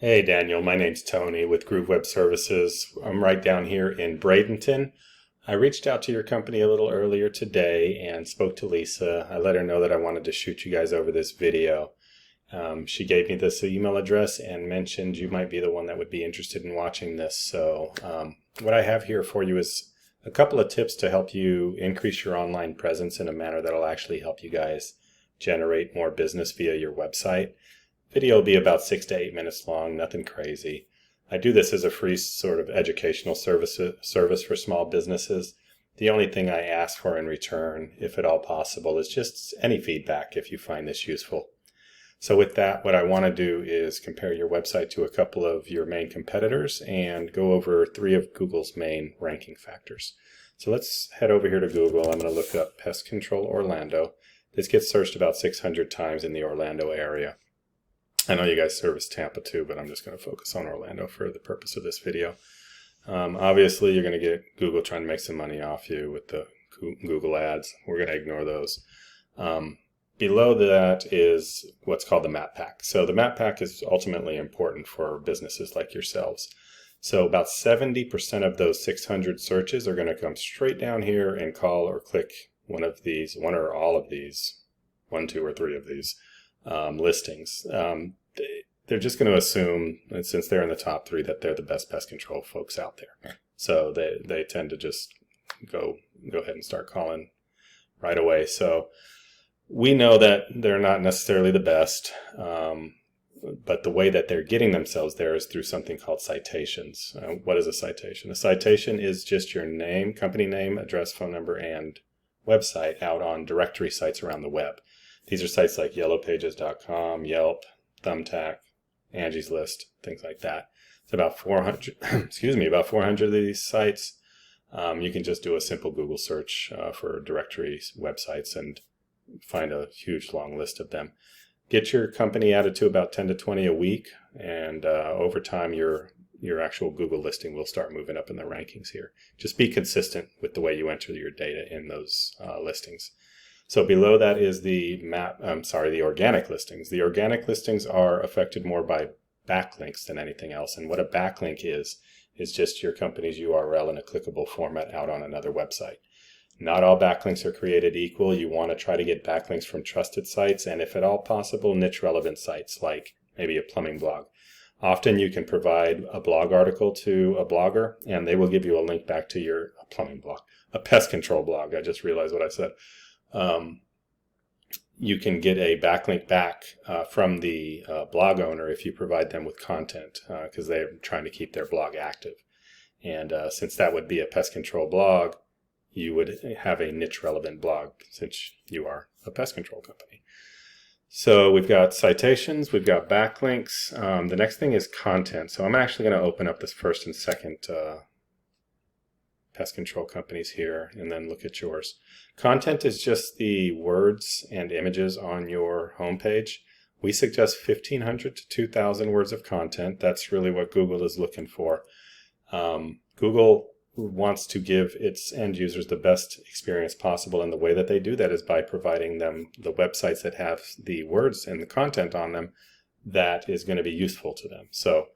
Hey Daniel, my name's Tony with Groove Web Services. I'm right down here in Bradenton. I reached out to your company a little earlier today and spoke to Lisa. I let her know that I wanted to shoot you guys over this video. She gave me this email address and mentioned you might be the one that would be interested in watching this. So what I have here for you is a couple of tips to help you increase your online presence in a manner that'll actually help you guys generate more business via your website. Video will be about 6 to 8 minutes long, nothing crazy. I do this as a free sort of educational service for small businesses. The only thing I ask for in return, if at all possible, is just any feedback if you find this useful. So with that, what I want to do is compare your website to a couple of your main competitors and go over 3 of Google's main ranking factors. So let's head over here to Google. I'm going to look up Pest Control Orlando. This gets searched about 600 times in the Orlando area. I know you guys service Tampa too, but I'm just going to focus on Orlando for the purpose of this video. Obviously, you're going to get Google trying to make some money off you with the Google ads. We're going to ignore those. Below that is what's called the map pack. So the map pack is ultimately important for businesses like yourselves. So about 70% of those 600 searches are going to come straight down here and call or click one of these, one or all of these, 1, 2, or 3 of these listings. They're just going to assume that since they're in the top 3 that they're the best pest control folks out there. So they tend to just go ahead and start calling right away. So we know that they're not necessarily the best, but the way that they're getting themselves there is through something called citations. What is a citation? A citation is just your name, company name, address, phone number, and website out on directory sites around the web. These are sites like yellowpages.com, Yelp, Thumbtack, Angie's List, things like that. It's about 400, about 400 of these sites. You can just do a simple Google search for directory websites and find a huge long list of them. Get your company added to about 10 to 20 a week, and over time your actual Google listing will start moving up in the rankings here. Just be consistent with the way you enter your data in those listings. So below that is the organic listings. The organic listings are affected more by backlinks than anything else. And what a backlink is just your company's URL in a clickable format out on another website. Not all backlinks are created equal. You want to try to get backlinks from trusted sites and, if at all possible, niche relevant sites like maybe a plumbing blog. Often you can provide a blog article to a blogger and they will give you a link back to your plumbing blog, a pest control blog. I just realized what I said. You can get a backlink back from the blog owner if you provide them with content because they're trying to keep their blog active. And since that would be a pest control blog, you would have a niche relevant blog since you are a pest control company. So we've got citations, we've got backlinks. The next thing is content. So I'm actually going to open up this first and second pest control companies here and then look at yours. Content is just the words and images on your homepage. We suggest 1,500 to 2,000 words of content. That's really what Google is looking for. Google wants to give its end users the best experience possible, and the way that they do that is by providing them the websites that have the words and the content on them that is going to be useful to them. So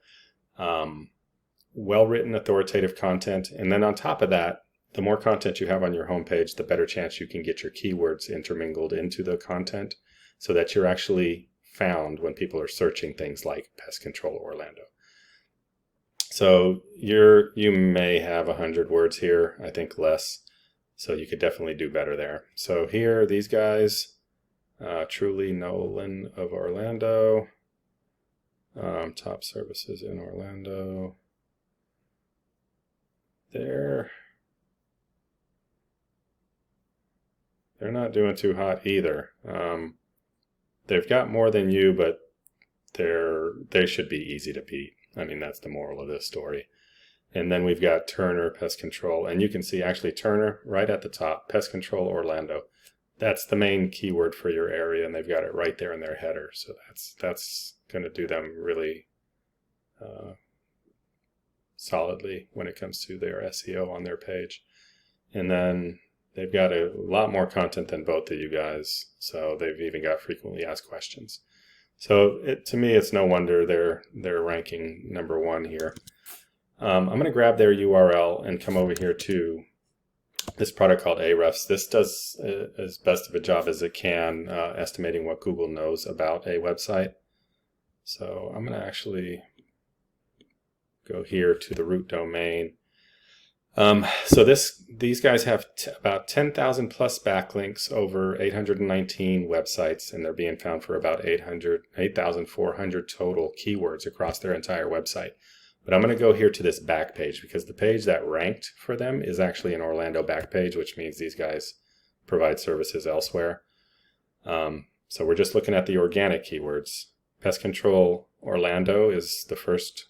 well-written, authoritative content. And then on top of that, the more content you have on your homepage, the better chance you can get your keywords intermingled into the content so that you're actually found when people are searching things like Pest Control Orlando. So you may have 100 words here, I think less. So you could definitely do better there. So here, these guys, Truly Nolan of Orlando, top services in Orlando. They're not doing too hot either. They've got more than you, but they should be easy to beat. I mean, that's the moral of this story. And then we've got Turner Pest Control, and you can see actually Turner right at the top, Pest Control Orlando. That's the main keyword for your area, and they've got it right there in their header. So that's going to do them really solidly when it comes to their SEO on their page. And then they've got a lot more content than both of you guys. So they've even got frequently asked questions. So to me, it's no wonder they're ranking #1 here. I'm going to grab their URL and come over here to this product called Ahrefs. This does as best of a job as it can estimating what Google knows about a website. So I'm going to actually go here to the root domain. So these guys have about 10,000 plus backlinks over 819 websites, and they're being found for about 8,400 total keywords across their entire website. But I'm going to go here to this back page because the page that ranked for them is actually an Orlando back page, which means these guys provide services elsewhere. So we're just looking at the organic keywords. Pest control Orlando is the first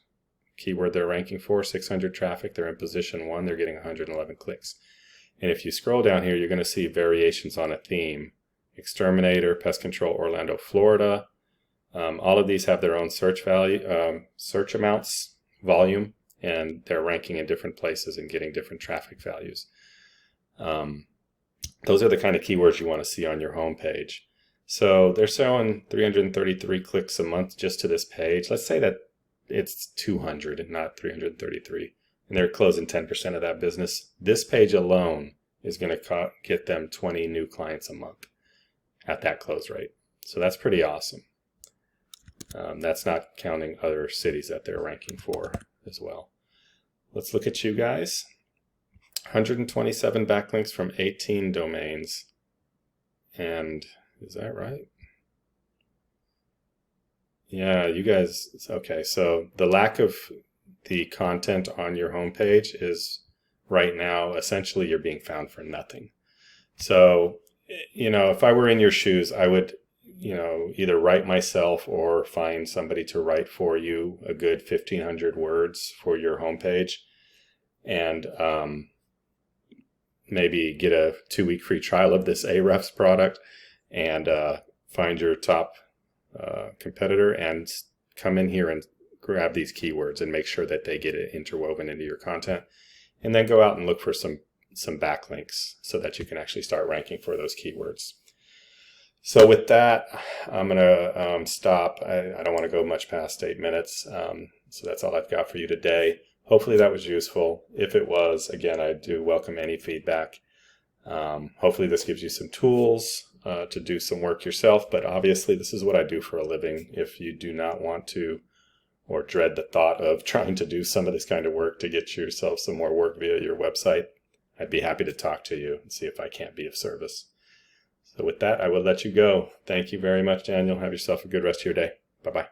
keyword they're ranking for, 600 traffic. They're in position 1. They're getting 111 clicks. And if you scroll down here, you're going to see variations on a theme. Exterminator, pest control Orlando, Florida. All of these have their own search value, search amounts, volume, and they're ranking in different places and getting different traffic values. Those are the kind of keywords you want to see on your home page. So they're showing 333 clicks a month just to this page. Let's say that it's 200 and not 333, and they're closing 10% of that business. This page alone is going to get them 20 new clients a month at that close rate. So that's pretty awesome. That's not counting other cities that they're ranking for as well. Let's look at you guys. 127 backlinks from 18 domains. And is that right? Yeah, you guys, okay. So the lack of the content on your homepage is right now, essentially you're being found for nothing. So, if I were in your shoes, I would either write myself or find somebody to write for you a good 1,500 words for your homepage, and maybe get a 2-week free trial of this Ahrefs product, and find your top competitor and come in here and grab these keywords and make sure that they get it interwoven into your content, and then go out and look for some backlinks so that you can actually start ranking for those keywords. So with that, I'm going to stop. I don't want to go much past 8 minutes. So that's all I've got for you today. Hopefully that was useful. If it was, again, I do welcome any feedback. Hopefully this gives you some tools to do some work yourself. But obviously this is what I do for a living. If you do not want to or dread the thought of trying to do some of this kind of work to get yourself some more work via your website, I'd be happy to talk to you and see if I can't be of service. So with that, I will let you go. Thank you very much, Daniel. Have yourself a good rest of your day. Bye-bye.